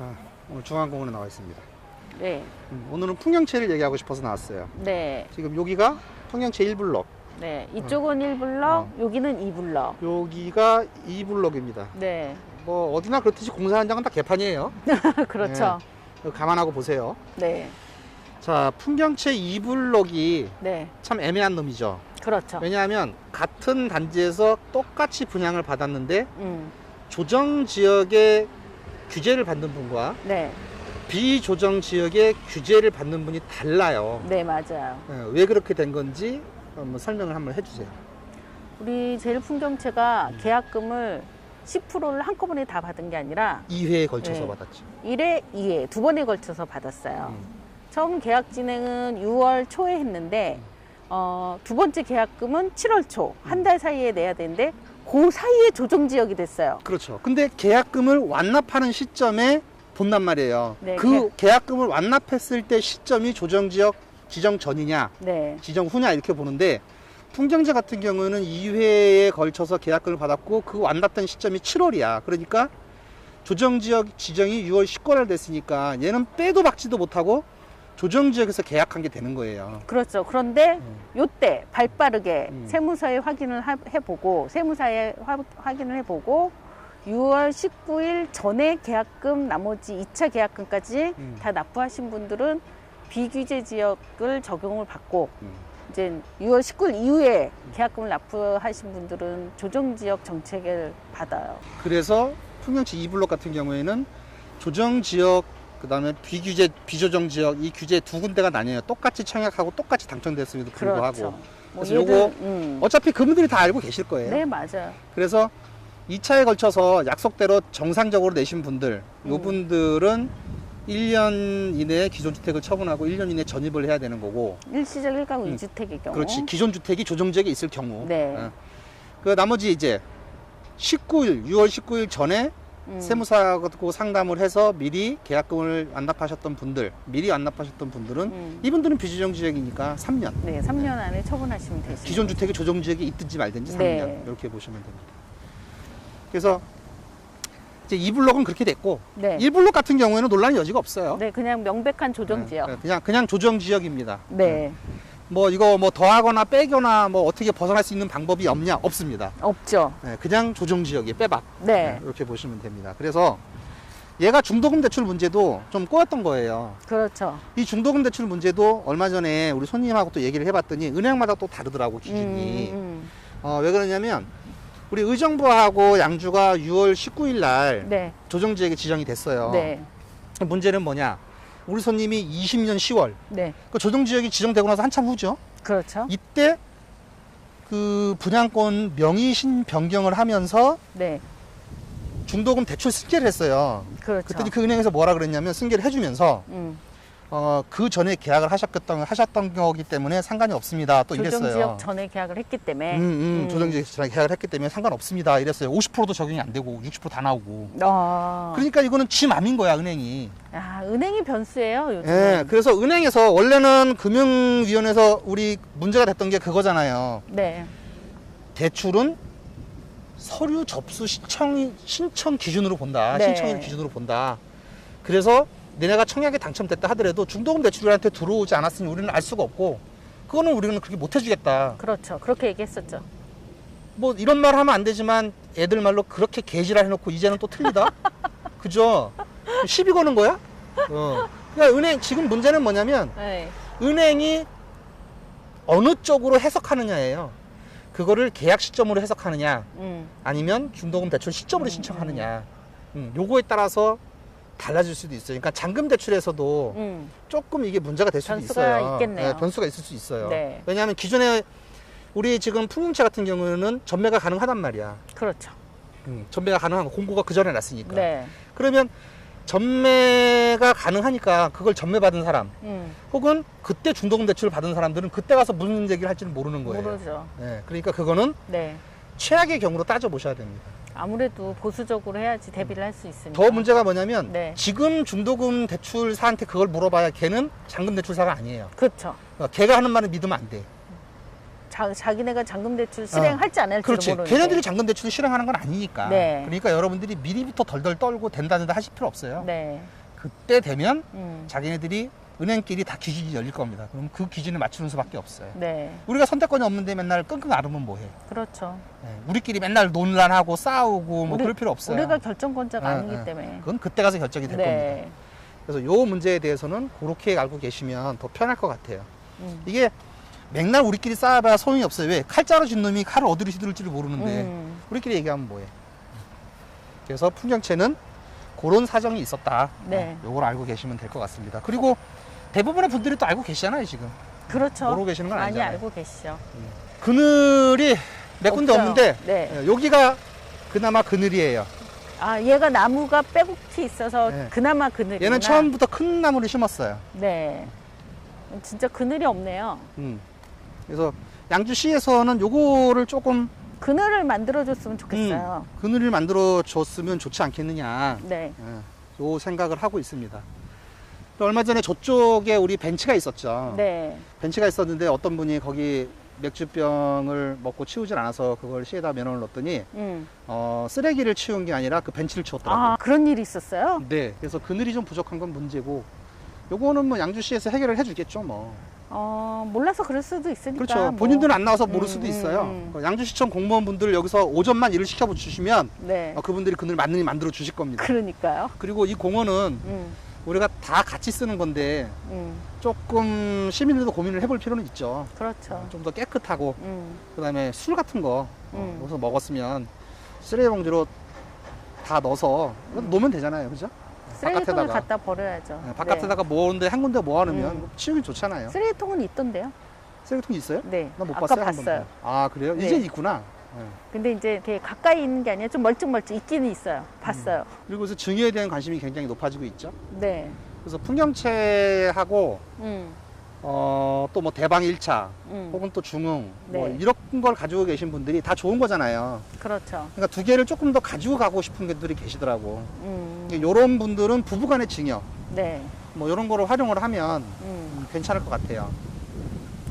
자, 오늘 중앙공원에 나와 있습니다. 네. 오늘은 풍경채를 얘기하고 싶어서 나왔어요. 네. 지금 여기가 풍경채 1블럭. 네. 이쪽은 1블럭, 여기는 2블럭. 여기가 2블럭입니다. 네. 뭐 어디나 그렇듯이 공사 현장은 다 개판이에요. 그렇죠. 네. 감안하고 보세요. 네. 자, 풍경채 2블럭이 네. 참 애매한 놈이죠. 그렇죠. 왜냐하면 같은 단지에서 똑같이 분양을 받았는데 조정 지역의 규제를 받는 분과 네. 비조정 지역의 규제를 받는 분이 달라요. 네, 맞아요. 왜 그렇게 된 건지 한번 설명을 한번 해주세요. 우리 제일풍경채가 계약금을 10%를 한꺼번에 다 받은 게 아니라 2회에 걸쳐서 네. 받았죠. 1회, 2회, 두 번에 걸쳐서 받았어요. 처음 계약 진행은 6월 초에 했는데 두 번째 계약금은 7월 초, 한 달 사이에 내야 되는데 그 사이에 조정 지역이 됐어요. 그렇죠. 근데 계약금을 완납하는 시점에 본단 말이에요. 네, 그 계약금을 완납했을 때 시점이 조정지역 지정 전이냐, 네. 지정 후냐 이렇게 보는데 풍경채 같은 경우는 2회에 걸쳐서 계약금을 받았고 그 완납된 시점이 7월이야. 그러니까 조정지역 지정이 6월 19일 됐으니까 얘는 빼도 박지도 못하고 조정지역에서 계약한 게 되는 거예요. 그렇죠. 그런데 요때 발빠르게 세무서에 확인을 해보고 세무사에 확인을 해보고 6월 19일 전에 계약금 나머지 2차 계약금까지 다 납부하신 분들은 비규제 지역을 적용을 받고 이제 6월 19일 이후에 계약금을 납부하신 분들은 조정지역 정책을 받아요. 그래서 풍경채 2블럭 같은 경우에는 조정지역 그다음에 비규제, 비조정 지역 이 규제 두 군데가 나뉘어요. 똑같이 청약하고 똑같이 당첨됐음에도 불구하고. 그렇죠. 뭐 그래서 요거 어차피 그분들이 다 알고 계실 거예요. 네, 맞아요. 그래서 2차에 걸쳐서 약속대로 정상적으로 내신 분들, 요분들은 1년 이내에 기존 주택을 처분하고 1년 이내에 전입을 해야 되는 거고. 일시적 1가구 2주택의 경우. 그렇지. 기존 주택이 조정 지역에 있을 경우. 네. 그 나머지 이제 19일, 6월 19일 전에 세무사하고 상담을 해서 미리 계약금을 완납하셨던 분들, 미리 완납하셨던 분들은 이분들은 비조정 지역이니까 3년. 네, 3년 안에 처분하시면 되죠. 기존 주택이 조정 지역에 있든지 말든지 3년. 네. 이렇게 보시면 됩니다. 그래서 이제 2블럭은 그렇게 됐고 네. 1블럭 같은 경우에는 논란의 여지가 없어요. 네, 그냥 명백한 조정 지역. 그냥 조정 지역입니다. 네. 뭐 이거 뭐 더하거나 빼거나 뭐 어떻게 벗어날 수 있는 방법이 없냐? 없습니다. 없죠. 그냥 조정 지역이 빼박. 네. 이렇게 보시면 됩니다. 그래서 얘가 중도금 대출 문제도 좀 꼬였던 거예요. 그렇죠. 이 중도금 대출 문제도 얼마 전에 우리 손님하고 또 얘기를 해봤더니 은행마다 또 다르더라고 기준이. 왜 그러냐면 우리 의정부하고 양주가 6월 19일 날 네. 조정지역에 지정이 됐어요. 네. 문제는 뭐냐? 우리 손님이 20년 10월 네. 그 조정지역이 지정되고 나서 한참 후죠. 그렇죠. 이때 그 분양권 명의신 변경을 하면서 네. 중도금 대출 승계를 했어요. 그렇죠. 그랬더니 그 은행에서 뭐라 그랬냐면 승계를 해주면서 그 전에 계약을 하셨던 거기 때문에 상관이 없습니다. 또 이랬어요. 조정지역 전에 계약을 했기 때문에. 조정지역 전에 계약을 했기 때문에 상관없습니다. 이랬어요. 50%도 적용이 안 되고 60% 다 나오고. 그러니까 이거는 지 맘인 거야 은행이. 아, 은행이 변수예요 요즘. 예, 그래서 은행에서 원래는 금융위원회에서 우리 문제가 됐던 게 그거잖아요. 네. 대출은 서류 접수 신청 기준으로 본다. 네. 신청일 기준으로 본다. 그래서 너네가 청약에 당첨됐다 하더라도 중도금 대출한테 들어오지 않았으니 우리는 알 수가 없고 그거는 우리는 그렇게 못 해주겠다. 그렇죠. 그렇게 얘기했었죠. 뭐 이런 말 하면 안 되지만 애들 말로 그렇게 개지랄 해놓고 이제는 또 틀리다? 그죠? 시비 거는 거야? 그러니까 은행 지금 문제는 뭐냐면 네. 은행이 어느 쪽으로 해석하느냐예요. 그거를 계약 시점으로 해석하느냐 아니면 중도금 대출 시점으로 신청하느냐 요거에 따라서 달라질 수도 있어요. 그러니까 잔금 대출에서도 조금 이게 문제가 될 수도 변수가 있어요. 있겠네요. 네, 변수가 있을 수 있어요. 네. 왜냐하면 기존에 우리 지금 풍경채 같은 경우는 전매가 가능하단 말이야. 그렇죠. 전매가 가능한 거 공고가 그 전에 났으니까. 네. 그러면 전매가 가능하니까 그걸 전매받은 사람 혹은 그때 중도금 대출을 받은 사람들은 그때 가서 무슨 얘기를 할지는 모르는 거예요. 모르죠. 네, 그러니까 그거는 네. 최악의 경우로 따져보셔야 됩니다. 아무래도 보수적으로 해야지 대비를 할 수 있으니까. 더 문제가 뭐냐면 네. 지금 중도금 대출사한테 그걸 물어봐야 걔는 잔금 대출사가 아니에요. 그렇죠. 걔가 하는 말을 믿으면 안 돼. 자기네가 잔금 대출 실행할지 안 할지 그렇지. 모르는데. 걔네들이 잔금 대출을 실행하는 건 아니니까. 네. 그러니까 여러분들이 미리부터 덜덜 떨고 된다는데 하실 필요 없어요. 네. 그때 되면 음. 자기네들이 은행끼리 다 기준이 열릴 겁니다. 그럼 그 기준에 맞추는 수밖에 없어요. 네. 우리가 선택권이 없는데 맨날 끙끙 앓으면 뭐해? 그렇죠. 네. 우리끼리 맨날 논란하고 싸우고 뭐 그럴 필요 없어요. 우리가 결정권자가 아니기 네. 때문에. 그건 그때 가서 결정이 될 겁니다. 네. 그래서 요 문제에 대해서는 그렇게 알고 계시면 더 편할 것 같아요. 음. 이게 맥날 우리끼리 싸워봐야 소용이 없어요. 왜? 칼자루 진 놈이 칼을 어디로 휘두를지를 모르는데 우리끼리 얘기하면 뭐해? 그래서 풍경채는 그런 사정이 있었다. 네. 요걸 알고 계시면 될 것 같습니다. 그리고 대부분의 분들이 또 알고 계시잖아요, 지금. 그렇죠. 모르고 계시는 건 많이 아니잖아요. 알고 계시죠. 그늘이 몇 군데 없어요. 없는데 네. 여기가 그나마 그늘이에요. 아, 얘가 나무가 빼곡히 있어서 네. 그나마 그늘이구나. 얘는 처음부터 큰 나무를 심었어요. 네. 진짜 그늘이 없네요. 그래서 양주시에서는 요거를 조금 그늘을 만들어줬으면 좋겠어요. 그늘을 만들어 줬으면 좋지 않겠느냐. 네. 요 생각을 하고 있습니다. 또 얼마 전에 저쪽에 우리 벤치가 있었죠. 네. 벤치가 있었는데 어떤 분이 거기 맥주병을 먹고 치우질 않아서 그걸 시에다 면허를 넣었더니 쓰레기를 치운 게 아니라 그 벤치를 치웠더라고요. 아, 그런 일이 있었어요? 네. 그래서 그늘이 좀 부족한 건 문제고 요거는 뭐 양주시에서 해결을 해주겠죠 뭐. 몰라서 그럴 수도 있으니까. 그렇죠. 뭐. 본인들은 안 나와서 모를 수도 있어요. 양주시청 공무원분들 여기서 오전만 일을 시켜주시면 네. 그분들이 그늘 많이 만들어 주실 겁니다. 그러니까요. 그리고 이 공원은 우리가 다 같이 쓰는 건데 조금 시민들도 고민을 해볼 필요는 있죠. 그렇죠. 좀 더 깨끗하고 그다음에 술 같은 거 여기서 먹었으면 쓰레기 봉지로 다 넣어서 놓으면 되잖아요, 그죠? 쓰레기통을 갖다 버려야죠. 네, 바깥에다가 모으는데 한 군데 모아놓으면 음. 치우기 좋잖아요. 쓰레기통은 있던데요? 쓰레기통 있어요? 네. 나 못 아까 봤어요. 한 봤어요. 번도. 아 그래요? 네. 이제 있구나. 네. 근데 이제 되게 가까이 있는 게 아니라 좀 멀찍멀찍 있기는 있어요. 봤어요. 그리고 그래서 증여에 대한 관심이 굉장히 높아지고 있죠. 네. 그래서 풍경채하고 또 뭐 대방 1차 혹은 또 중흥 뭐 네. 이런 걸 가지고 계신 분들이 다 좋은 거잖아요. 그렇죠. 그러니까 두 개를 조금 더 가지고 가고 싶은 분들이 계시더라고. 이런 분들은 부부간의 증여 네. 뭐 이런 거를 활용을 하면 괜찮을 것 같아요.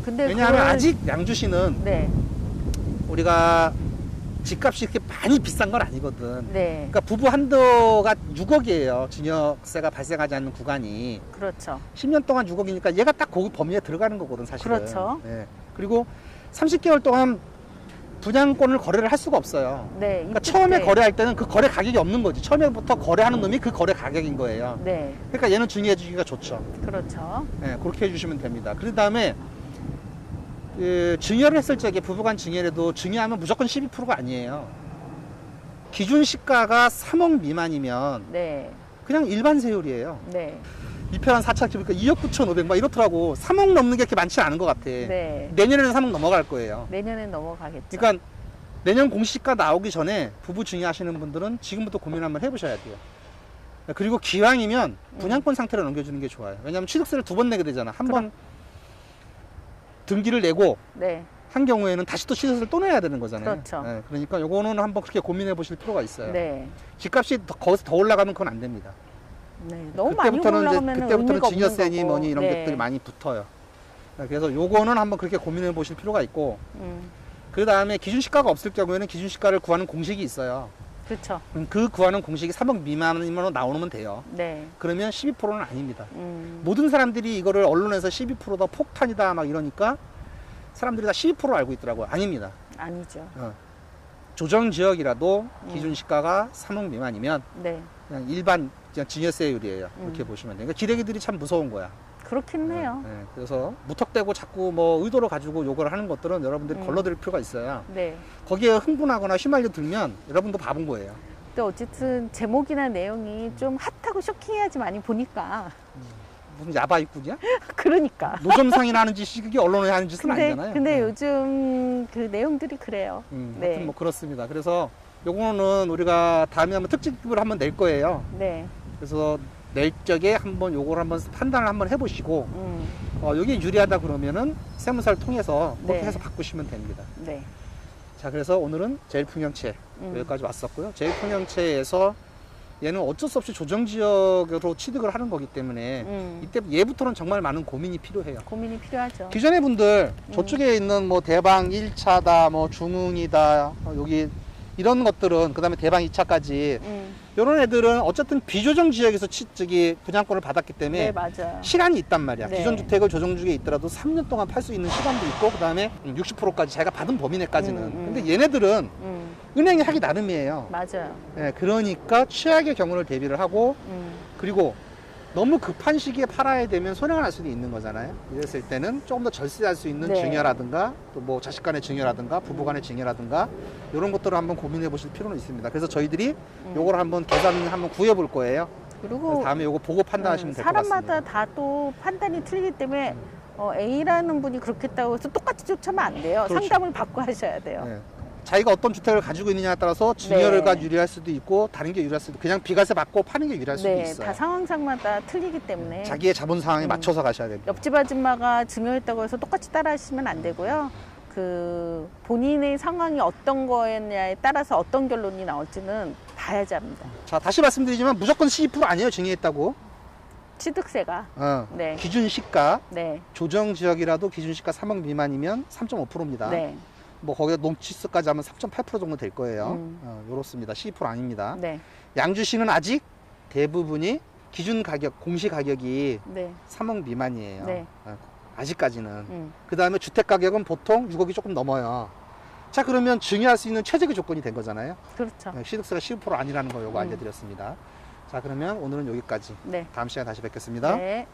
근데 왜냐하면 그걸- 아직 양주시는 네. 우리가 집값이 그렇게 많이 비싼 건 아니거든. 네. 그러니까 부부 한도가 6억이에요. 증여세가 발생하지 않는 구간이. 그렇죠. 10년 동안 6억이니까 얘가 딱 그 범위에 들어가는 거거든, 사실은. 그렇죠. 네. 그리고 30개월 동안 분양권을 거래를 할 수가 없어요. 네. 그러니까 이때- 처음에 거래할 때는 그 거래 가격이 없는 거지. 처음에부터 거래하는 놈이 그 거래 가격인 거예요. 네. 그러니까 얘는 증여해 주기가 좋죠. 그렇죠. 네, 그렇게 해주시면 됩니다. 그 다음에 증여를 했을 적에 부부간 증여라도 증여하면 무조건 12%가 아니에요. 기준 시가가 3억 미만이면 네. 그냥 일반 세율이에요. 네. 2편 4차 그러니까 2억 9,500 막 이렇더라고. 3억 넘는 게 그렇게 많지 않은 것 같아. 네. 내년에는 3억 넘어갈 거예요. 내년에 넘어가겠죠. 그러니까 내년 공시가 나오기 전에 부부 증여하시는 분들은 지금부터 고민 한번 해보셔야 돼요. 그리고 기왕이면 분양권 상태로 넘겨주는 게 좋아요. 왜냐하면 취득세를 2번 내게 되잖아. 한 번 등기를 내고 네. 한 경우에는 다시 또 취득세를 또 내야 되는 거잖아요. 그렇죠. 네, 그러니까 요거는 한번 그렇게 고민해 보실 필요가 있어요. 네. 집값이 거기서 더 올라가면 그건 안 됩니다. 네. 너무 많이 올라가면 그때부터는 증여세니 뭐니 이런 것들이 많이 붙어요. 그래서 요거는 한번 그렇게 고민해 보실 필요가 있고, 그 다음에 기준시가가 없을 경우에는 기준시가를 구하는 공식이 있어요. 그렇죠. 그 구하는 공식이 3억 미만으로 나오면 돼요. 네. 그러면 12%는 아닙니다. 모든 사람들이 이거를 언론에서 12%다 폭탄이다 막 이러니까 사람들이 다 12% 알고 있더라고요. 아닙니다. 아니죠. 조정지역이라도 기준시가가 3억 미만이면 네. 그냥 일반 그냥 증여세율이에요. 이렇게 보시면 돼요. 그러니까 기레기들이 참 무서운 거야. 그렇긴 해요. 네, 그래서 무턱대고 자꾸 뭐 의도를 가지고 요걸 하는 것들은 여러분들이 걸러들일 필요가 있어요. 네. 거기에 흥분하거나 휘말려 들면 여러분도 바본 거예요. 근데 어쨌든 제목이나 내용이 좀 핫하고 쇼킹해야지 많이 보니까. 무슨 야바이꾼이야? 그러니까. 노점상이나 하는 짓이 그게 언론에 하는 짓은 아니잖아요. 근데 네. 요즘 그 내용들이 그래요. 네. 하여튼 뭐 그렇습니다. 그래서 요거는 우리가 다음에 한번 특집을 한번 낼 거예요. 네. 그래서 낼 적에 한번 요걸 한번 판단을 한번 해보시고 여기 유리하다 그러면은 세무사를 통해서 그렇게 네. 해서 바꾸시면 됩니다. 네. 자, 그래서 오늘은 제일풍경채 여기까지 왔었고요. 제일풍경채에서 얘는 어쩔 수 없이 조정지역으로 취득을 하는 거기 때문에 이때 얘부터는 정말 많은 고민이 필요해요. 고민이 필요하죠. 기존의 분들 저쪽에 있는 뭐 대방 1차다 뭐 중흥이다 여기 이런 것들은 그 다음에 대방 2차까지 이런 애들은 어쨌든 비조정 지역에서 분양권을 받았기 때문에 네, 맞아요. 시간이 있단 말이야. 네. 기존 주택을 조정주기에 있더라도 3년 동안 팔 수 있는 시간도 있고 그 다음에 60%까지 자기가 받은 범위 내까지는. 근데 얘네들은 은행이 하기 나름이에요. 맞아요. 네, 그러니까 최악의 경우를 대비를 하고 그리고 너무 급한 시기에 팔아야 되면 손해가 날 수도 있는 거잖아요. 이랬을 때는 조금 더 절세할 수 있는 네. 증여라든가 또 뭐 자식 간의 증여라든가 부부 간의 증여라든가 이런 것들을 한번 고민해 보실 필요는 있습니다. 그래서 저희들이 요걸 한번 계산을 한번 구해 볼 거예요. 그리고 다음에 요거 보고 판단하시면 될 것 같습니다. 사람마다 다 또 판단이 틀리기 때문에 A라는 분이 그렇겠다고 해서 똑같이 쫓으면 안 돼요. 그렇죠. 상담을 받고 하셔야 돼요. 네. 자기가 어떤 주택을 가지고 있느냐에 따라서 증여가 네. 유리할 수도 있고 다른 게 유리할 수도 있고 그냥 비과세 받고 파는 게 유리할 수도 네, 있어요. 다 상황상마다 틀리기 때문에 자기의 자본 상황에 맞춰서 가셔야 됩니다. 옆집 아줌마가 증여했다고 해서 똑같이 따라하시면 안 되고요. 그 본인의 상황이 어떤 거였냐에 따라서 어떤 결론이 나올지는 봐야지 합니다. 자, 다시 말씀드리지만 무조건 12% 아니에요. 증여했다고. 취득세가. 네. 기준 시가 네. 조정 지역이라도 기준 시가 3억 미만이면 3.5%입니다. 네. 뭐 거기다 농지수까지 하면 3.8% 정도 될 거예요. 요렇습니다. 12% 아닙니다. 네. 양주시는 아직 대부분이 기준 가격, 공시 가격이 네. 3억 미만이에요. 네. 아직까지는. 그 다음에 주택 가격은 보통 6억이 조금 넘어요. 자, 그러면 증여할 수 있는 최적의 조건이 된 거잖아요. 그렇죠. 취득세가 15% 아니라는 거 요거 알려드렸습니다. 자, 그러면 오늘은 여기까지. 네. 다음 시간에 다시 뵙겠습니다. 네.